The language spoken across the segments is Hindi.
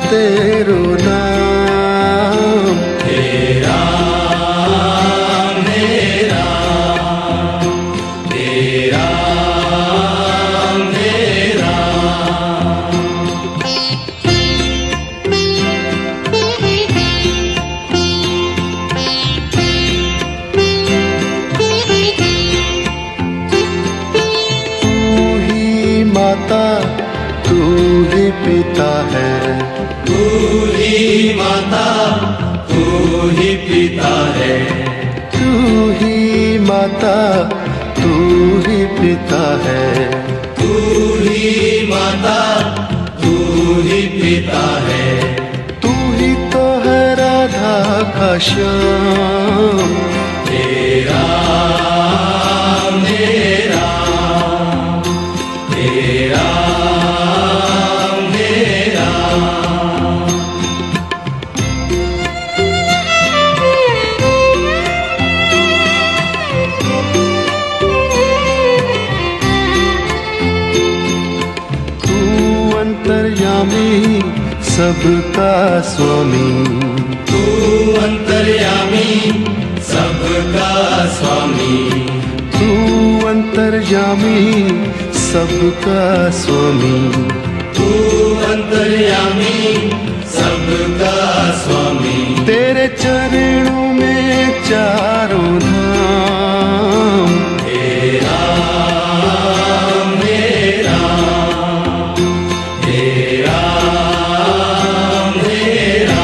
तेरो नाम। तेरा मेरा तेरा मेरा। तू ही माता तू ही पिता है, तू ही माता तू ही पिता है, तू ही माता तू ही पिता है, तू ही माता तू ही पिता है। तू ही तो है राधा का श्याम। तेरा मेरा तेरा मेरा। तू अंतर्यामी सबका स्वामी, तू अंतर्यामी सबका स्वामी, तू अंतर्यामी सबका स्वामी, तू अंतर्यामी सबका स्वामी। तेरे चरणों में चारों धाम। तेरा मेरा तेरा मेरा।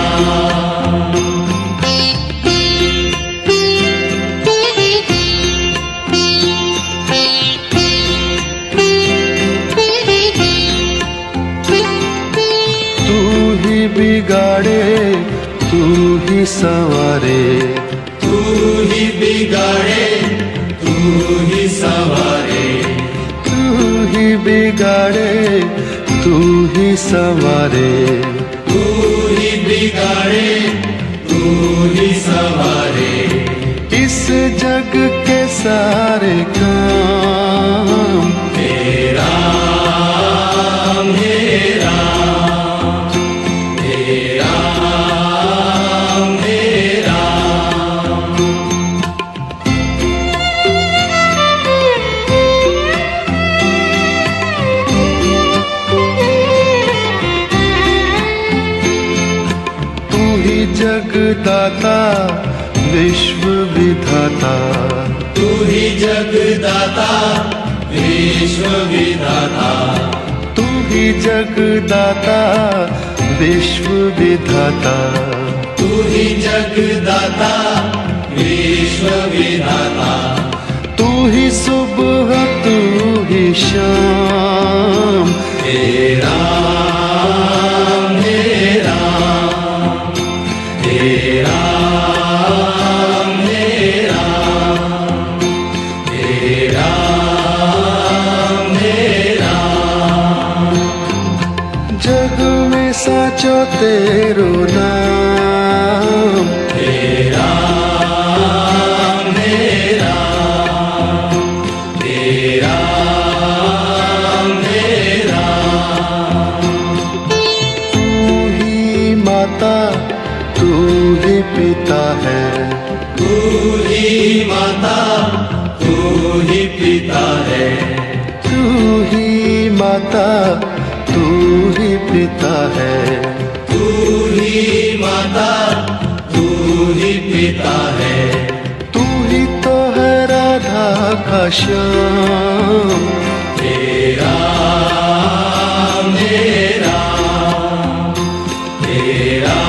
तू ही बिगाड़े तू ही संवारे, तू ही बिगाड़े तू ही संवारे, तू ही बिगाड़े तू ही संवारे, तू ही बिगाड़े तू ही संवारे। इस जग के सारे काम। तेरा मेरा तेरा मेरा। तू ही जगदाता विश्व विधाता, तू ही जगदाता विश्व विधाता, तू ही जगदाता विश्व विधाता, तू ही जगदाता विश्व विधाता। तू ही सुबह तू ही शाम। तेरा मेरा तेरा मेरा तेरा मेरा। जग में साचो तेरो नाम। तेरा मेरा तेरा मेरा। तू ही माता तू ही पिता है, तू ही माता तू ही पिता है, तू ही माता तू ही पिता है, तू ही माता तू ही पिता है। तू ही तो है राधा का श्याम। तेरा मेरा तेरा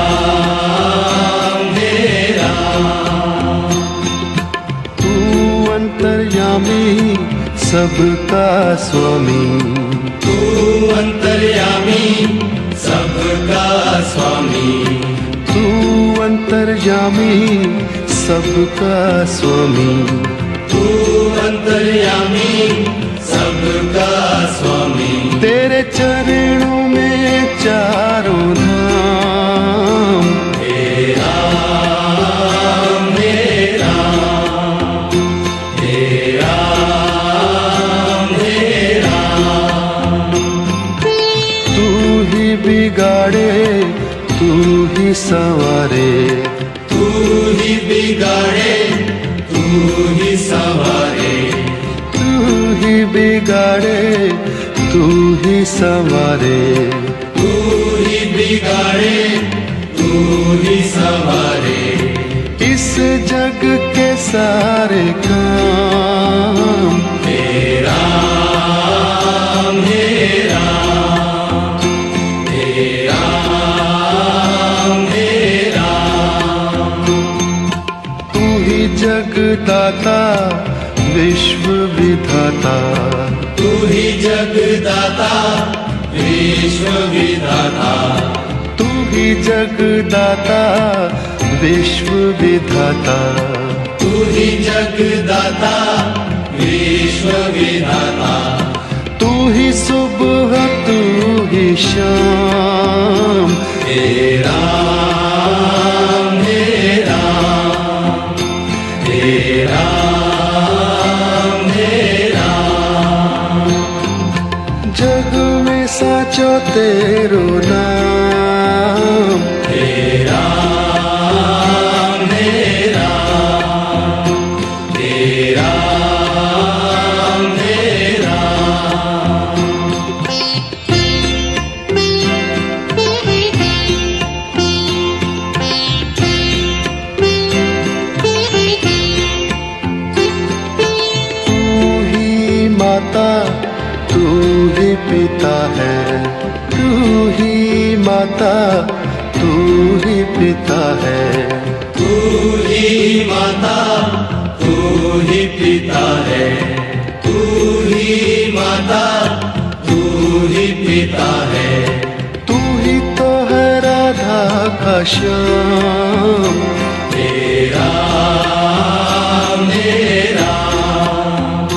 मेरा। तू अंतर्यामी सबका स्वामी, तू अंतर्यामी सबका स्वामी, तू अंतर्यामी सबका स्वामी, तू अंतर्यामी सबका स्वामी। तेरे चरणों में चारों धाम। तेरा मेरा तेरा मेरा। तू ही बिगाड़े ही संवारे, तू ही बिगाड़े, तू ही संवारे, तू ही बिगाड़े, तू ही संवारे, तू ही बिगाड़े, तू ही संवारे। इस जग के सारे काम हे राम, हे राम, हे राम, हे राम। तू ही जगदाता विश्व विधाता, तू ही जगदाता विश्व विधाता, तू ही जगदाता विश्व विधाता, तू ही जगदाता विश्व विधाता। तू ही सुबह तू ही शाम, हे राम, हे राम, हे राम, हे राम। जग में साचो तेरो नाम, हे राम, हे राम, हे राम, हे राम। तू ही माता तू ही पिता है, तू ही माता तू ही पिता है, तू ही माता, तू ही पिता है, तू ही माता, तू ही पिता है। तू ही तो है राधा का श्याम, हे राम, हे राम,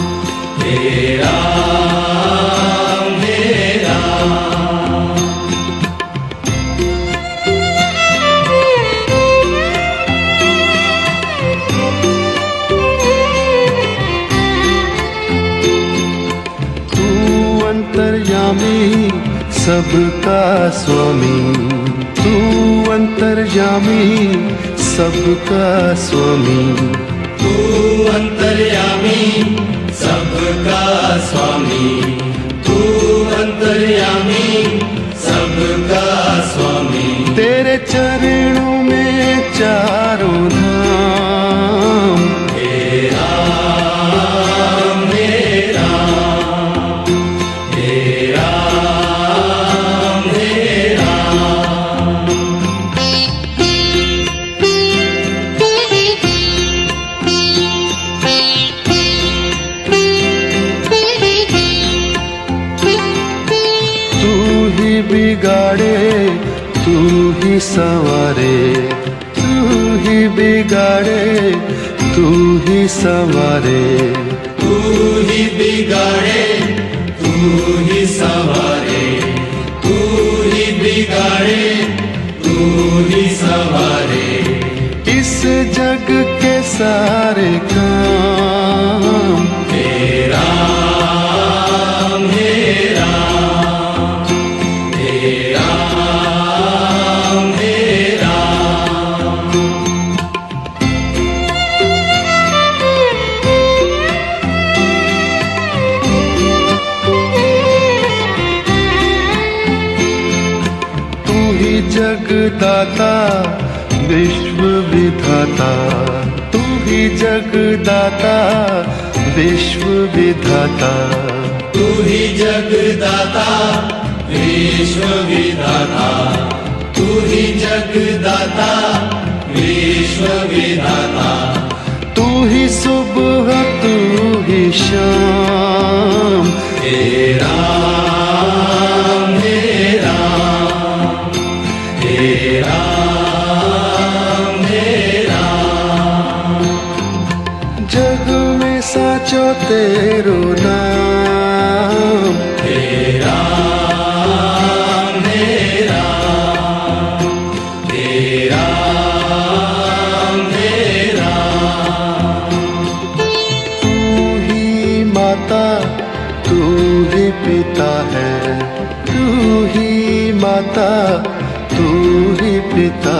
हे राम, हे राम। तू अंतर्यामी सबका स्वामी, तू अंतर्यामी सबका स्वामी, तू अंतर्यामी सबका स्वामी, तू अंतर्यामी सबका स्वामी। तेरे चरणों में चारों धाम, हे राम, हे राम, हे राम, हे राम। तू ही बिगाड़े तू ही संवारे, तू ही बिगाड़े तू ही संवारे, तू ही बिगाड़े, तू ही संवारे, तू ही बिगाड़े, तू ही संवारे। इस जग के सारे काम हे राम, हे राम, हे राम, हे राम। तू ही जगदाता विश्व विधाता, तू ही जगदाता विश्व विधाता, तू ही जगदाता विश्व विधाता, तू ही जगदाता विश्व विधाता। तू ही सुबह तू ही शाम, हे राम, हे राम, हे राम, हे राम। जग में साचो तेरो नाम, हे राम, हे राम, हे राम, हे राम। तू ही माता तू ही पिता है, तू ही माता तू ही पिता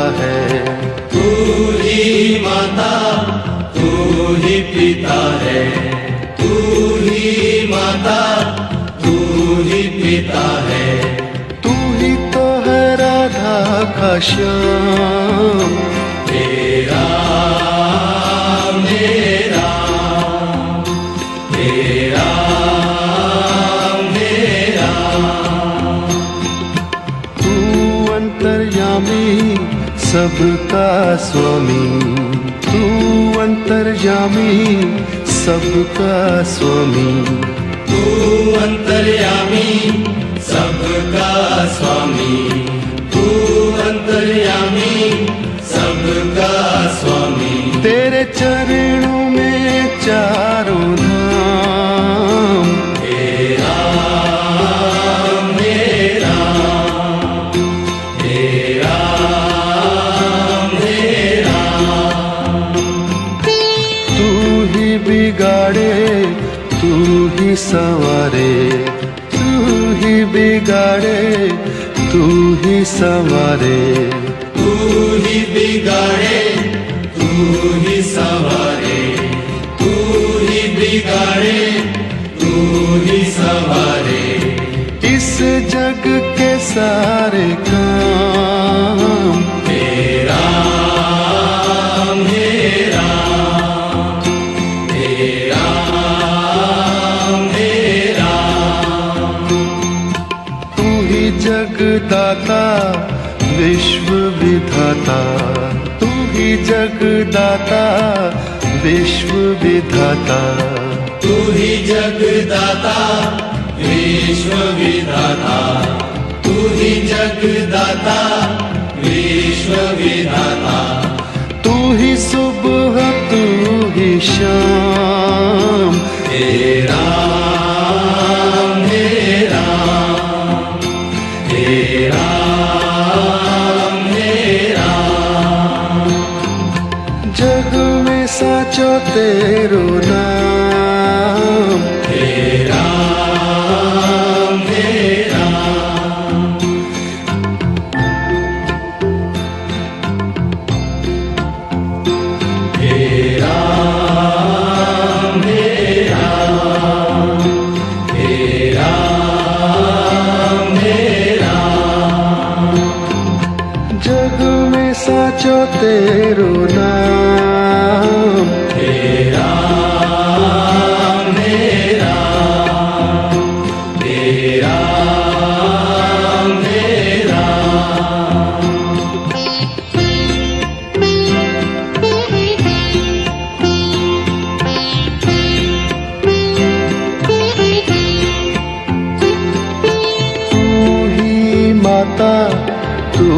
माता तू ही पिता है, तू ही माता तू ही पिता है, तू ही तो है राधा का श्याम। तेरा मेरा तेरा मेरा, तू अंतर्यामी सबका स्वामी, तू अंतर्यामी सबका स्वामी, तू अंतर्यामी सबका स्वामी, तू अंतर्यामी सबका स्वामी। तेरे चरणों में चारों धाम। तेरा मेरा तेरा मेरा, तू ही बिगाड़े तू ही संवारे, तू ही बिगाड़े तू ही संवारे, तू ही बिगाड़े तू ही संवारे, तू ही बिगाड़े तू ही संवारे। इस जग के सारे काम। तेरा मेरा तेरा मेरा, तू ही जगदाता विश्व विधाता, तू ही जगदाता विश्व विधाता, तू ही जगदाता विश्व विधाता, तू ही जगदाता विश्व विधाता, तू ही सुबह तू ही शाम। तेरा मेरा तेरा मेरा, जग में साचो तेरो नाम। तेरा मेरा तेरा मेरा तेरा मेरा, जग में साचो तेरो नाम। तेरा मेरा तेरा मेरा, तू ही माता तू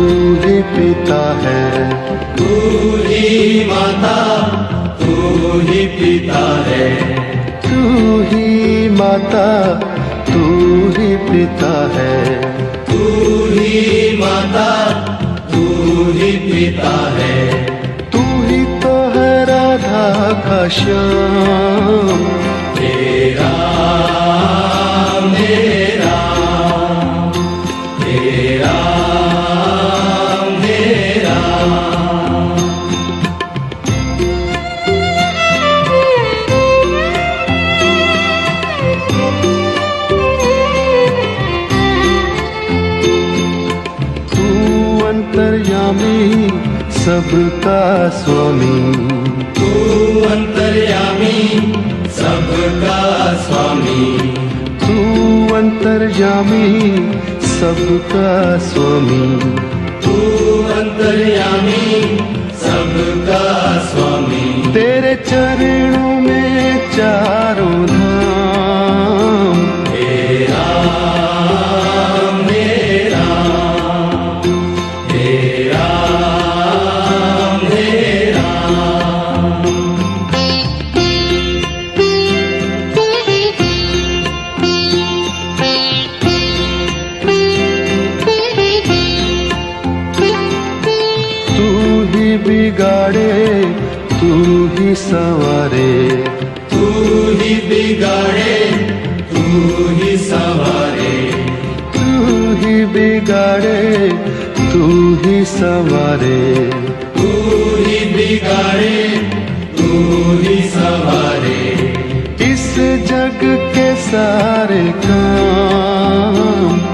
ही पिता है, तू ही माता तू ही पिता है, तू ही माता तू ही पिता है, तू ही माता तू ही पिता है, तू ही तो है राधा का श्याम। तेरा मेरा तेरा मेरा, तू अंतर्यामी सबका स्वामी, तू अंतर्यामी सबका स्वामी, तू अंतर्यामी सबका स्वामी, तू अंतर्यामी सबका स्वामी। तेरे चरणों में चारों धाम। तेरा मेरा तेरा मेरा, तू ही बिगाड़े तू ही संवारे, तू ही बिगाड़े तू ही संवारे, तू ही बिगाड़े तू ही संवारे, तू ही बिगाड़े तू ही सवारे, इस जग के सारे काम।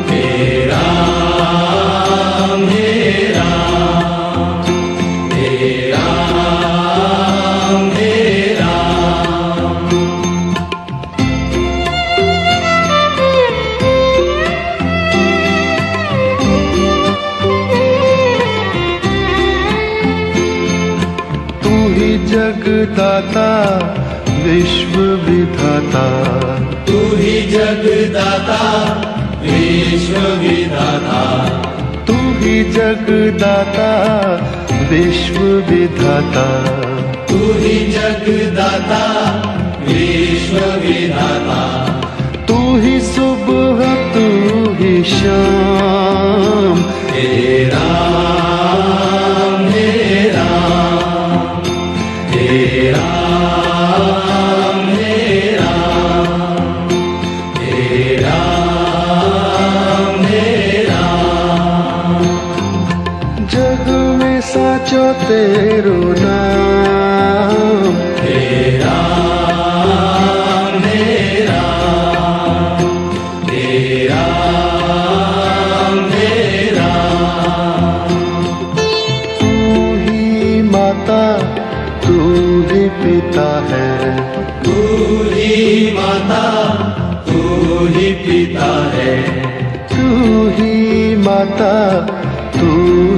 हे राम हे राम, हे राम हे राम। तू ही जगदाता विश्व विधाता, तू ही जगदाता विश्व विधाता, तू ही जगदाता विश्व विधाता। तू ही जगदाता विश्व विधाता, तू ही सुबह तू ही शाम। हे राम हे राम, हे राम हे राम, हे राम हे राम। जग में साचो तेरो नाम। हे राम हे राम, हे राम हे राम। तू ही माता तू ही पिता है, तू ही माता तू ही पिता है, तू ही माता तू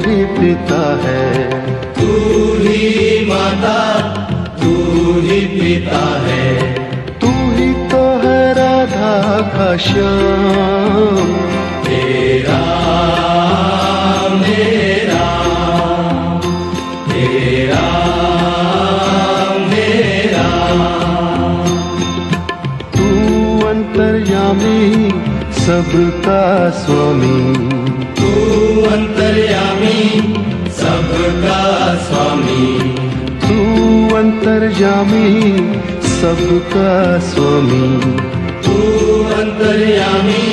ही पिता है। तू ही माता तू ही पिता है, तू ही तो है राधा का श्याम। हे राम हे राम, हे राम हे राम। तू अंतर्यामी सबका स्वामी, तू अंतर्यामी सबका स्वामी, तू अंतर्यामी सबका स्वामी। तू अंतर्यामी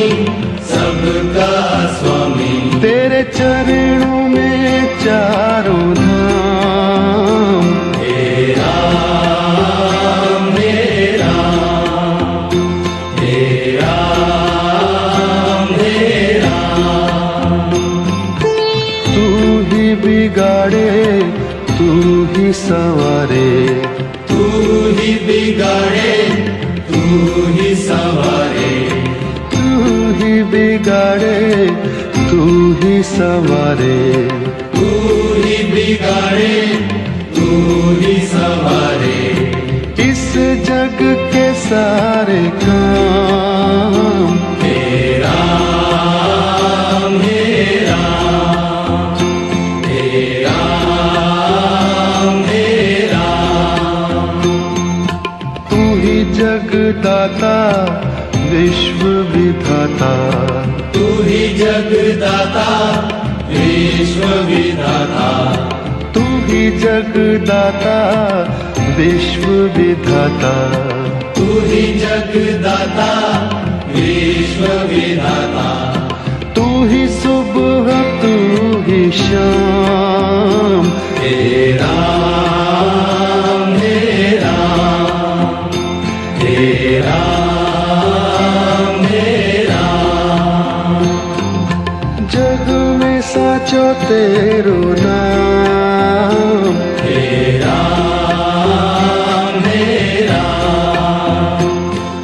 सबका स्वामी। तेरे चरणों में चारों धाम। हे राम हे राम, हे राम हे राम। तू ही बिगाड़े तू ही संवारे, तू ही बिगाड़े तू ही सवारे, तू ही बिगाड़े तू ही संवारे। तू ही बिगाड़े तू ही सवारे, इस जग के सारे काम। हे राम हे राम, हे राम हे राम। तू ही जगदाता विश्व विधाता, तू ही जगदाता विश्व विधाता, तू ही जगदाता विश्व विधाता। तू ही जगदाता विश्व विधाता, तू ही सुबह तू ही शाम। हे राम हे राम, हे राम हे राम। जग में साचो तेरो नाम। हे राम हे राम,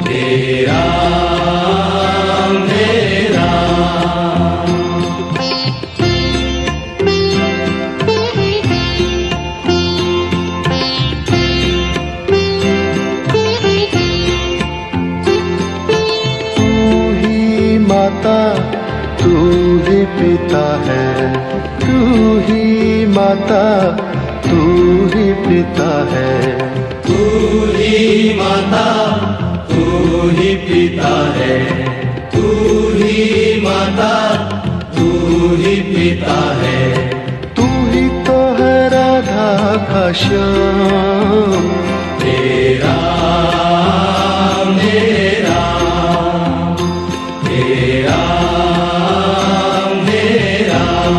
हे राम हे राम। तू ही माता तू ही पिता है, तू ही माता तू ही पिता है। तू ही माता तू ही पिता है, तू ही माता तू ही पिता है। तू ही तो है राधा का श्याम। हे राम हे राम, हे राम हे राम।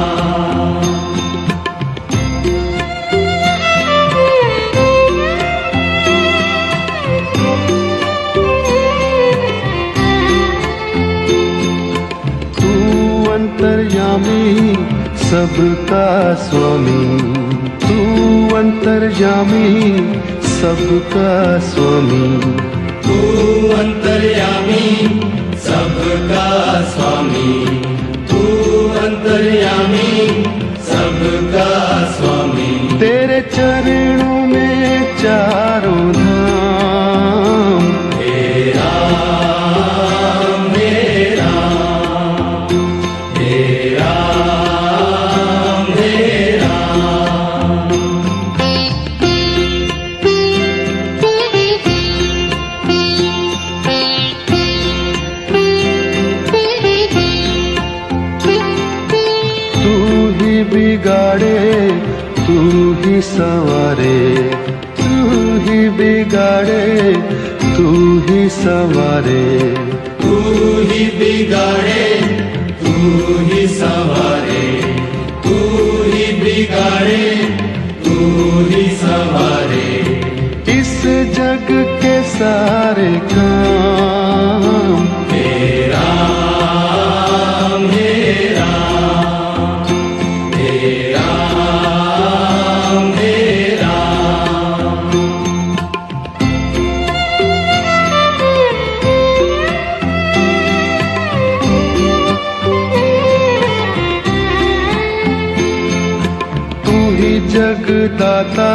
अंतर्यामी सबका स्वामी, तू अंतर्यामी सबका स्वामी, तू अंतर्यामी सबका स्वामी, तू अंतर्यामी सबका स्वामी। तेरे चरणों में चारों धाम, हे राम हे राम, हे राम हे राम। तू ही बिगाड़े तू ही संवारे, तू ही बिगाड़े तू ही संवारे, तू ही बिगाड़े तू ही संवारे, तू ही बिगाड़े तू ही संवारे। इस जग के सारे काम, हे राम हे राम, हे राम हे राम। तू ही जगदाता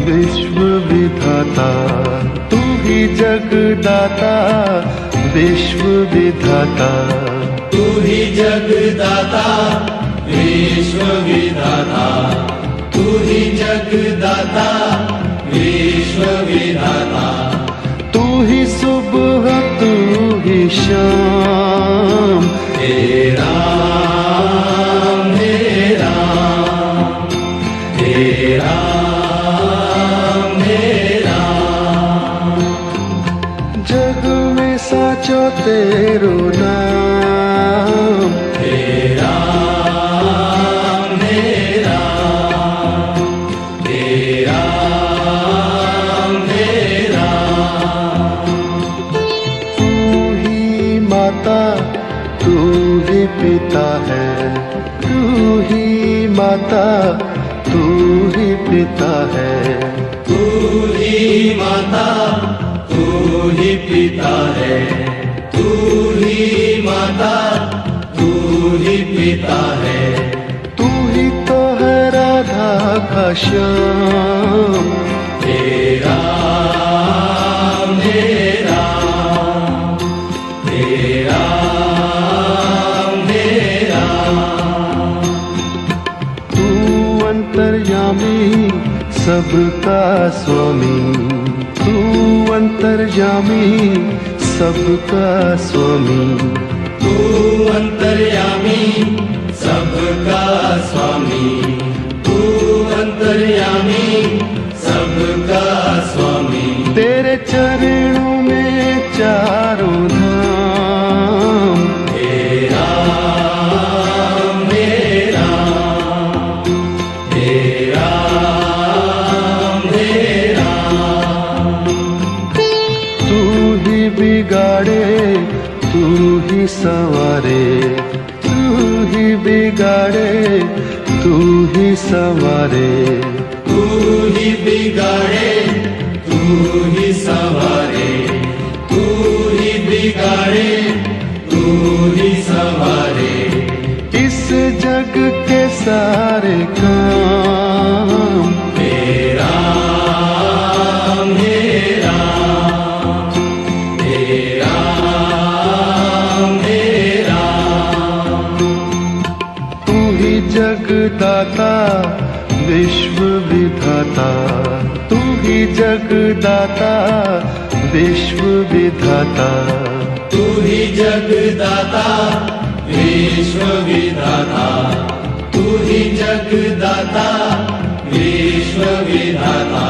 विश्व विधाता, तू ही जगदाता विश्व विधाता, तू ही जगदाता विश्व विधाता, तू ही जगदाता विश्व विधाता। तू ही सुबह तू ही शाम, हे राम हे राम, हे राम हे राम। जग में साचो तेरो नाम, हे राम हे राम, हे राम हे राम। तू ही माता तू ही पिता है, तू ही माता तू ही पिता है, तू ही माता तू ही पिता है, तू ही माता तू ही पिता है। तू ही तो है राधा का श्याम, हे राम हे राम, हे राम हे राम। तू अंतर्यामी सबका स्वामी, तू अंतर्यामी सबका स्वामी, तू अंतर्यामी सबका स्वामी, तू अंतर्यामी सबका स्वामी। तेरे चरणों में चारों धाम, हे राम हे राम, हे राम हे राम। तू ही बिगाड़े तू ही संवारे, तू ही बिगाड़े तू ही संवारे, तू ही बिगाड़े तू ही संवारे, तू ही बिगाड़े तू ही संवारे। इस जग के सारे काम, हे राम हे राम, हे राम हे राम। तू ही जगदाता विश्व विधाता, तू ही जगदाता विश्व विधाता, तू ही जगदाता विश्व विधाता, तू ही जगदाता विश्व विधाता।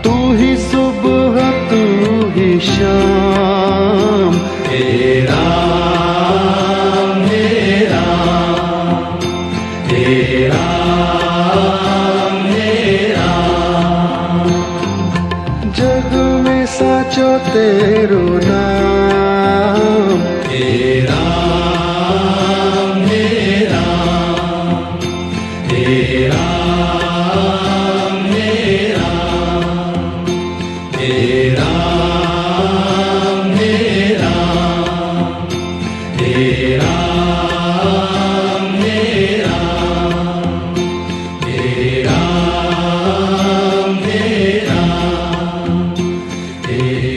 तू ही सुबह तू ही शाम, हे राम हे राम, हे राम हे राम। जग में साचो तेरो नाम, हे राम हे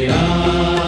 राम